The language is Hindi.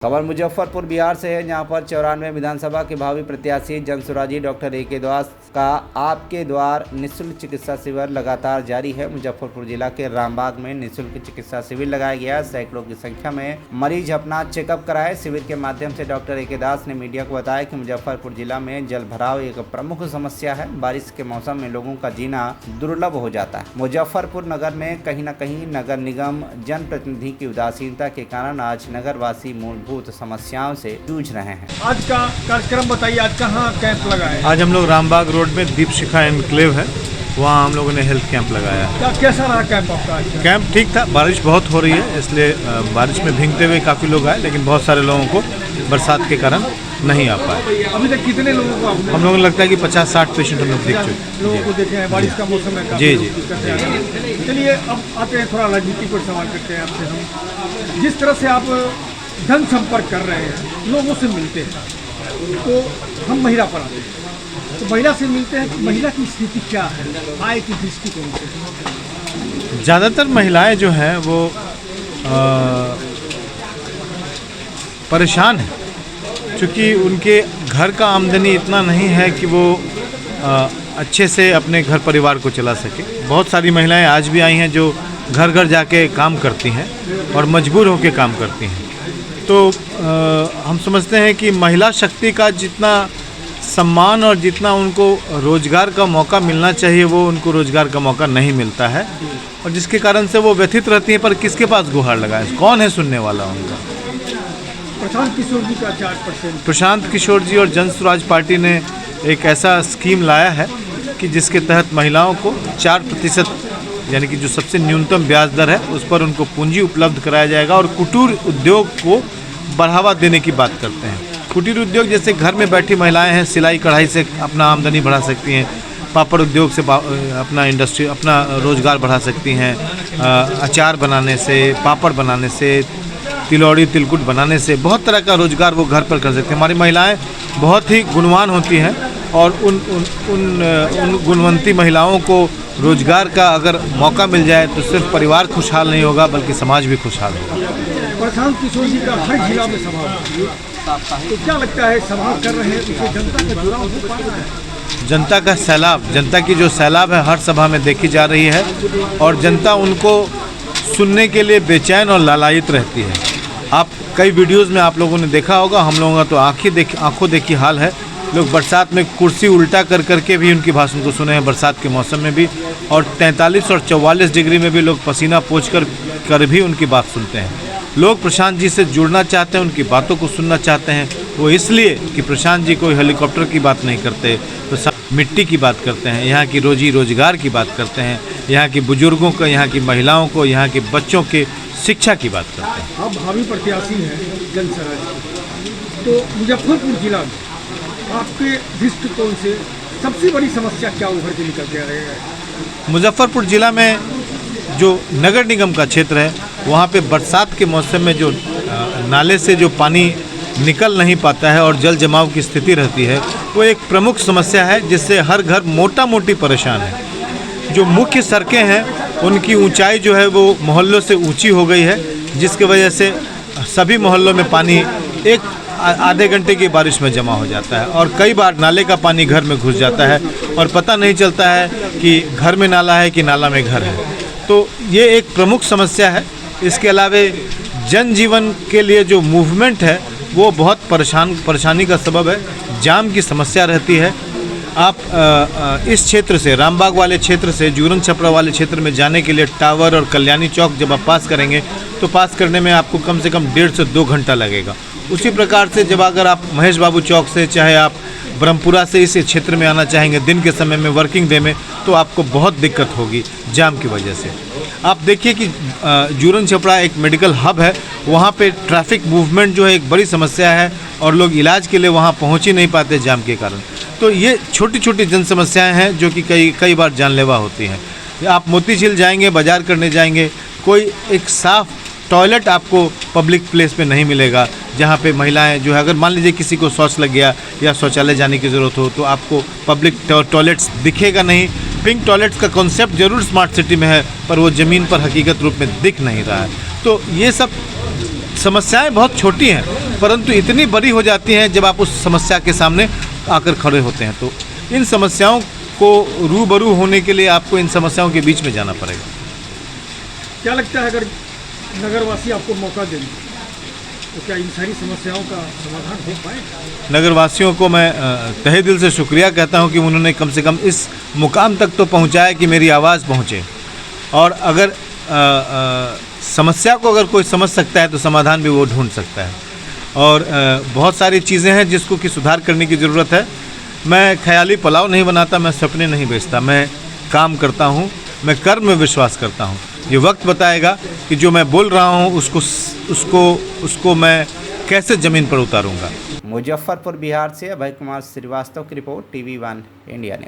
खबर मुजफ्फरपुर बिहार से है, जहां पर 94 विधानसभा के भावी प्रत्याशी जनसुराजी डॉक्टर ए.के. दास का आपके द्वार निःशुल्क चिकित्सा शिविर लगातार जारी है। मुजफ्फरपुर जिला के रामबाग में निःशुल्क चिकित्सा शिविर लगाया गया। सैकड़ों की संख्या में मरीज अपना चेकअप कराए। शिविर के माध्यम से डॉक्टर ए.के. दास ने मीडिया को बताया कि मुजफ्फरपुर जिला में जल भराव एक प्रमुख समस्या है। बारिश के मौसम में लोगों का जीना दुर्लभ हो जाता है। मुजफ्फरपुर नगर में कहीं न कहीं नगर निगम जनप्रतिनिधि की उदासीनता के कारण आज नगरवासी मूलभूत समस्याओं से जूझ रहे हैं। आज का कार्यक्रम बताइए, आज कहाँ कैंप लगा है? आज हम लोग रामबाग रोड में दीप शिखा एनक्लेव है, वहाँ हम लोगों ने हेल्थ कैंप लगाया है। कैसा रहा कैंप आपका आज? कैंप ठीक था, बारिश बहुत हो रही है इसलिए बारिश में भीगते हुए काफ़ी लोग आए, लेकिन बहुत सारे लोगों को बरसात के कारण नहीं आ पाए। अभी तक कितने लोगों को आपने? हम लोगों को लगता है कि 50-60 पेशेंट हम लोग देख चुके लोगों को देखे हैं। बारिश का मौसम है, जी। चलिए अब आते हैं, थोड़ा राजनीति पर सवाल करते हैं आपसे। हम जिस तरह से आप जनसंपर्क कर रहे हैं, लोगों से मिलते हैं, तो हम महिला पर आते हैं, तो महिला से मिलते हैं कि महिला की स्थिति क्या है आय की दृष्टिकोण से? ज़्यादातर महिलाएं जो हैं वो परेशान हैं, क्योंकि उनके घर का आमदनी इतना नहीं है कि वो अच्छे से अपने घर परिवार को चला सके। बहुत सारी महिलाएं आज भी आई हैं जो घर घर जाके काम करती हैं और मजबूर होकर काम करती हैं। तो हम समझते हैं कि महिला शक्ति का जितना सम्मान और जितना उनको रोज़गार का मौका मिलना चाहिए, वो उनको रोज़गार का मौका नहीं मिलता है, और जिसके कारण से वो व्यथित रहती हैं। पर किसके पास गुहार लगाए, कौन है सुनने वाला उनका? प्रशांत किशोर जी का 4%। प्रशांत किशोर जी और जनसुराज पार्टी ने एक ऐसा स्कीम लाया है कि जिसके तहत महिलाओं को 4% यानी कि जो सबसे न्यूनतम ब्याज दर है उस पर उनको पूंजी उपलब्ध कराया जाएगा, और कुटीर उद्योग को बढ़ावा देने की बात करते हैं। कुटीर उद्योग जैसे घर में बैठी महिलाएं हैं, सिलाई कढ़ाई से अपना आमदनी बढ़ा सकती हैं, पापड़ उद्योग से अपना रोज़गार बढ़ा सकती हैं, अचार बनाने से, पापड़ बनाने से, तिलौड़ी तिलकुट बनाने से बहुत तरह का रोज़गार वो घर पर कर सकते हैं। हमारी महिलाएं बहुत ही गुणवान होती हैं, और उन गुणवंती महिलाओं को रोज़गार का अगर मौका मिल जाए तो सिर्फ परिवार खुशहाल नहीं होगा बल्कि समाज भी खुशहाल होगा। प्रशांत किशोर जी का हर जिला में सभा होती है, तो क्या लगता है सभा कर रहे हैं तो जनता का जुड़ाव हो पा रहा है? जनता का सैलाब, जनता की जो सैलाब है हर सभा में देखी जा रही है, और जनता उनको सुनने के लिए बेचैन और लालायित रहती है। आप कई वीडियोज़ में आप लोगों ने देखा होगा, हम लोगों का तो आंखों देखी हाल है। लोग बरसात में कुर्सी उल्टा कर करके भी उनकी भाषण को सुने हैं, बरसात के मौसम में भी, और 43 और 44 डिग्री में भी लोग पसीना पोंछ कर भी उनकी बात सुनते हैं। लोग प्रशांत जी से जुड़ना चाहते हैं, उनकी बातों को सुनना चाहते हैं। वो इसलिए कि प्रशांत जी कोई हेलीकॉप्टर की बात नहीं करते, प्रशांत मिट्टी की बात करते हैं, यहाँ की रोजी रोजगार की बात करते हैं, यहाँ के बुजुर्गों को, यहाँ की महिलाओं को, यहाँ के बच्चों के शिक्षा की बात करते हैं। आप भावी प्रत्याशी हैं जनसुराज, तो मुजफ्फरपुर जिला में आपके दृष्टिकोण से सबसे बड़ी समस्या क्या उभर के निकल के रहेगा? मुजफ्फरपुर जिला में जो नगर निगम का क्षेत्र है, वहाँ पे बरसात के मौसम में जो नाले से जो पानी निकल नहीं पाता है और जल जमाव की स्थिति रहती है, वो एक प्रमुख समस्या है, जिससे हर घर मोटी परेशान है। जो मुख्य सड़कें हैं उनकी ऊंचाई जो है वो मोहल्लों से ऊंची हो गई है, जिसकी वजह से सभी मोहल्लों में पानी एक आधे घंटे की बारिश में जमा हो जाता है, और कई बार नाले का पानी घर में घुस जाता है और पता नहीं चलता है कि घर में नाला है कि नाला में घर है। तो ये एक प्रमुख समस्या है। इसके अलावा जनजीवन के लिए जो मूवमेंट है वो बहुत परेशानी का सबब है। जाम की समस्या रहती है। आप इस क्षेत्र से, रामबाग वाले क्षेत्र से जूरन छपरा वाले क्षेत्र में जाने के लिए टावर और कल्याणी चौक जब आप पास करेंगे तो पास करने में आपको कम से कम 1.5 से 2 घंटा लगेगा। उसी प्रकार से जब अगर आप महेश बाबू चौक से, चाहे आप ब्रह्मपुरा से इस क्षेत्र में आना चाहेंगे दिन के समय में, वर्किंग डे में, तो आपको बहुत दिक्कत होगी जाम की वजह से। आप देखिए कि जूरन छपरा एक मेडिकल हब है, वहाँ पे ट्रैफिक मूवमेंट जो है एक बड़ी समस्या है, और लोग इलाज के लिए वहाँ पहुँच ही नहीं पाते जाम के कारण। तो ये छोटी छोटी जन समस्याएँ हैं जो कि कई बार जानलेवा होती हैं। आप मोतीझील जाएंगे, बाजार करने जाएंगे, कोई एक साफ़ टॉयलेट आपको पब्लिक प्लेस पे नहीं मिलेगा, जहाँ पे महिलाएं जो है, अगर मान लीजिए किसी को शौच लग गया या शौचालय जाने की ज़रूरत हो तो आपको पब्लिक टॉयलेट्स दिखेगा नहीं। पिंक टॉयलेट्स का कॉन्सेप्ट जरूर स्मार्ट सिटी में है, पर वो ज़मीन पर हकीकत रूप में दिख नहीं रहा है। तो ये सब समस्याएं बहुत छोटी हैं, परंतु इतनी बड़ी हो जाती हैं जब आप उस समस्या के सामने आकर खड़े होते हैं। तो इन समस्याओं को रूबरू होने के लिए आपको इन समस्याओं के बीच में जाना पड़ेगा। क्या लगता है अगर नगरवासी आपको मौका दें तो क्या इन सारी समस्याओं का समाधान हो पाएगा? नगरवासियों को मैं तहे दिल से शुक्रिया कहता हूं कि उन्होंने कम से कम इस मुकाम तक तो पहुंचाया कि मेरी आवाज़ पहुंचे। और अगर समस्या को अगर कोई समझ सकता है तो समाधान भी वो ढूंढ सकता है। और बहुत सारी चीज़ें हैं जिसको कि सुधार करने की ज़रूरत है। मैं ख्याली पुलाव नहीं बनाता, मैं सपने नहीं बेचता, मैं काम करता हूँ, मैं कर्म में विश्वास करता हूँ। ये वक्त बताएगा कि जो मैं बोल रहा हूँ उसको मैं कैसे ज़मीन पर उतारूँगा। मुजफ्फरपुर बिहार से अभय कुमार श्रीवास्तव की रिपोर्ट, TV1 इंडिया न्यूज़।